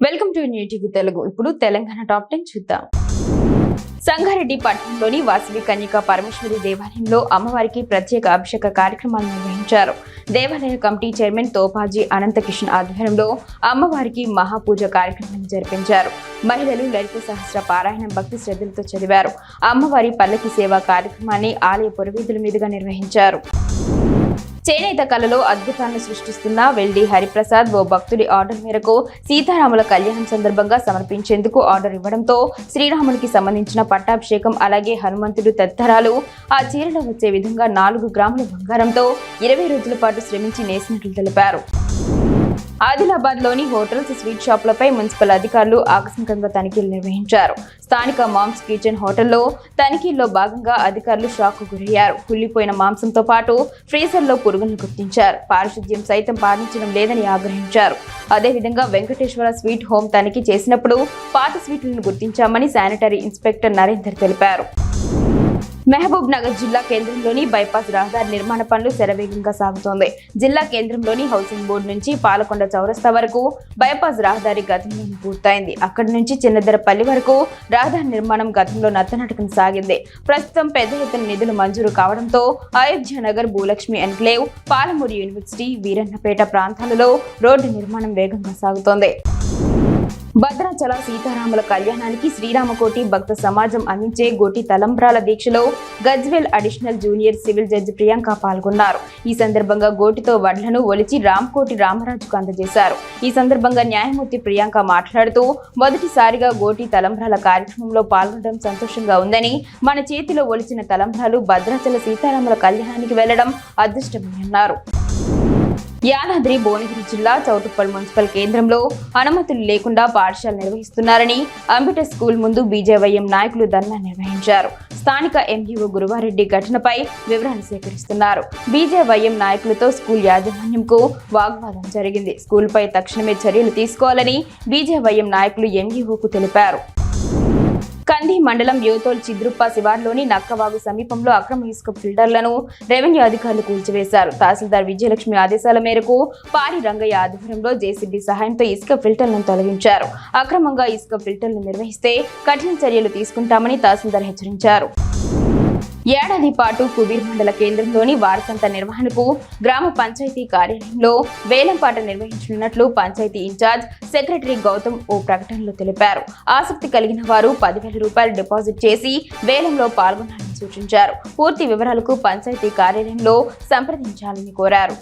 Welcome to new TV Telugu. ఇప్పుడు Telangana top 10 చూద్దాం. సంగారెడ్డి పట్టణంలోని వాసవి కన్యకా పరమేశ్వరి దేవాలయంలో అమ్మవారికి ప్రత్యేక అభిషేక కార్యక్రమాలు నిర్వహించారు. దేవాలయ కమిటీ చైర్మన్ తోపాజీ అనంతకిషన్ ఆధ్వర్యంలో అమ్మవారికి మహాపూజ కార్యక్రమాన్ని జరిపించారు. మహిళలు లలిత సహస్ర పారాయణం భక్తి శ్రద్ధలతో చదివారు. అమ్మవారి పల్లకి సేవా కార్యక్రమాన్ని ఆలయ పురవీధుల మీదుగా నిర్వహించారు. చేనేత కళలో అద్భుతాలను సృష్టిస్తున్న వెల్డి హరిప్రసాద్ ఓ భక్తుడి ఆర్డర్ మేరకు సీతారాముల కళ్యాణం సందర్భంగా సమర్పించేందుకు ఆర్డర్ ఇవ్వడంతో శ్రీరామునికి సంబంధించిన పట్టాభిషేకం అలాగే హనుమంతుడు తదితరాలు ఆ చీరలో వచ్చే విధంగా 4 గ్రాముల బంగారంతో 20 రోజుల పాటు శ్రమించి నేసినట్లు తెలిపారు. ఆదిలాబాద్ లోని హోటల్స్, స్వీట్ షాపులపై మున్సిపల్ అధికారులు ఆకస్మికంగా తనిఖీలు నిర్వహించారు. స్థానిక మామ్స్ కిచెన్ హోటల్లో తనిఖీల్లో భాగంగా అధికారులు షాక్ కు గురయ్యారు. కుళ్లిపోయిన మాంసంతో పాటు ఫ్రీజర్ లో పురుగులను గుర్తించారు. పారిశుద్ధ్యం సైతం పాటించడం లేదని ఆగ్రహించారు. అదేవిధంగా వెంకటేశ్వర స్వీట్ హోమ్ తనిఖీ చేసినప్పుడు పాత స్వీట్లను గుర్తించామని శానిటరీ ఇన్స్పెక్టర్ నరేందర్ తెలిపారు. మహబూబ్ నగర్ జిల్లా కేంద్రంలోని బైపాస్ రహదారి నిర్మాణ పనులు శరవేగంగా సాగుతోంది. జిల్లా కేంద్రంలోని హౌసింగ్ బోర్డు నుంచి పాలకొండ చౌరస్తా వరకు బైపాస్ రహదారి గతంలోనే పూర్తయింది. అక్కడి నుంచి చిన్నదెరపల్లి వరకు రహదారి నిర్మాణం గతంలో నత్తనటకన సాగింది. ప్రస్తుతం పెద్ద ఎత్తున నిధులు మంజూరు కావడంతో అయోధ్య నగర్, భూలక్ష్మి ఎన్క్లేవ్, పాలమూరు యూనివర్సిటీ, వీరన్నపేట ప్రాంతాలలో రోడ్డు నిర్మాణం వేగంగా సాగుతోంది. భద్రాచల సీతారాముల కళ్యాణానికి శ్రీరామకోటి భక్త సమాజం అందించే గోటి తలంబ్రాల దీక్షలో Gajwel additional junior civil judge Priyanka పాల్గొన్నారు. ఈ సందర్భంగా గోటితో వడ్లను ఒలిచి రామ్కోటి రామరాజుకు అందజేశారు. ఈ సందర్భంగా న్యాయమూర్తి ప్రియాంక మాట్లాడుతూ, మొదటిసారిగా గోటి తలంబ్రాల కార్యక్రమంలో పాల్గొనడం సంతోషంగా ఉందని, మన చేతిలో ఒలిచిన తలంబ్రాలు భద్రాచల సీతారాముల కళ్యాణానికి వెళ్లడం అదృష్టమని అన్నారు. యాదాద్రి భువనగిరి జిల్లా చౌటుప్పల్ మున్సిపల్ కేంద్రంలో అనుమతులు లేకుండా పాఠశాల నిర్వహిస్తున్నారని అంబిటర్ స్కూల్ ముందు బీజేవైఎం నాయకులు ధర్నా నిర్వహించారు. స్థానిక ఎంఈఓ గురువారెడ్డి ఘటనపై వివరాలు సేకరిస్తున్నారు. బీజేవైఎం నాయకులతో స్కూల్ యాజమాన్యంకు వాగ్వాదం జరిగింది. స్కూల్పై తక్షణమే చర్యలు తీసుకోవాలని బీజేవైఎం నాయకులు ఎంఈఓకు తెలిపారు. కంది మండలం యోతోల్ చిద్రుప్ప శివార్లోని నక్కవాగు సమీపంలో అక్రమ ఇసుక ఫిల్టర్లను రెవెన్యూ అధికారులు కూల్చివేశారు. తహసీల్దార్ విజయలక్ష్మి ఆదేశాల మేరకు పారి రంగయ్య ఆధ్వర్యంలో జేసీబీ సహాయంతో ఇసుక ఫిల్టర్లను తొలగించారు. అక్రమంగా ఇసుక ఫిల్టర్లు నిర్వహిస్తే కఠిన చర్యలు తీసుకుంటామని తహసీల్దార్ హెచ్చరించారు. ఏడాది పాటు కుబీర్ మండల కేంద్రంలోని వారసంత నిర్వహణకు గ్రామ పంచాయతీ కార్యాలయంలో వేలంపాట నిర్వహించనున్నట్లు పంచాయతీ ఇన్ఛార్జ్ సెక్రటరీ గౌతమ్ ఓ ప్రకటనలో తెలిపారు. ఆసక్తి కలిగిన వారు 10,000 రూపాయలు డిపాజిట్ చేసి వేలంలో పాల్గొనాలని సూచించారు. పూర్తి వివరాలకు పంచాయతీ కార్యాలయంలో సంప్రదించాలని కోరారు.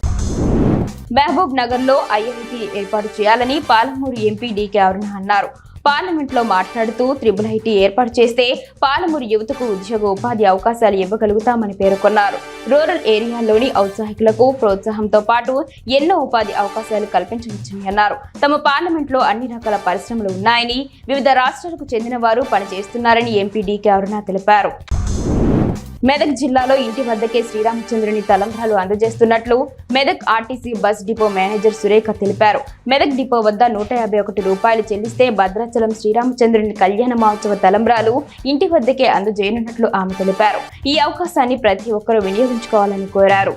మహబూబ్ నగర్ లో ఐఐటి ఏర్పాటు చేయాలని పాలమూరు ఎంపీ డీకే అరుణ అన్నారు. పార్లమెంట్ లో మాట్లాడుతూ, IIIT ఏర్పాటు చేస్తే పాలమూరు యువతకు ఉద్యోగ ఉపాధి అవకాశాలు ఇవ్వగలుగుతామని పేర్కొన్నారు. రూరల్ ఏరియాల్లోని ఔత్సాహికులకు ప్రోత్సాహంతో పాటు ఎన్నో ఉపాధి అవకాశాలు కల్పించవచ్చని అన్నారు. తమ పార్లమెంట్ లో అన్ని రకాల పరిశ్రమలు ఉన్నాయని, వివిధ రాష్ట్రాలకు చెందిన వారు పనిచేస్తున్నారని ఎంపీ డీకే అరుణ తెలిపారు. మెదక్ జిల్లాలో ఇంటి వద్దకే శ్రీరామచంద్రుని తలంబ్రాలు అందజేస్తున్నట్లు Medak RTC bus depot manager Surekha తెలిపారు. మెదక్ డిపో వద్ద 151 రూపాయలు చెల్లిస్తే భద్రాచలం శ్రీరామచంద్రుని కళ్యాణ మహోత్సవ తలంబ్రాలు ఇంటి వద్దకే అందజేయనున్నట్లు ఆమె తెలిపారు. ఈ అవకాశాన్ని ప్రతి ఒక్కరూ వినియోగించుకోవాలని కోరారు.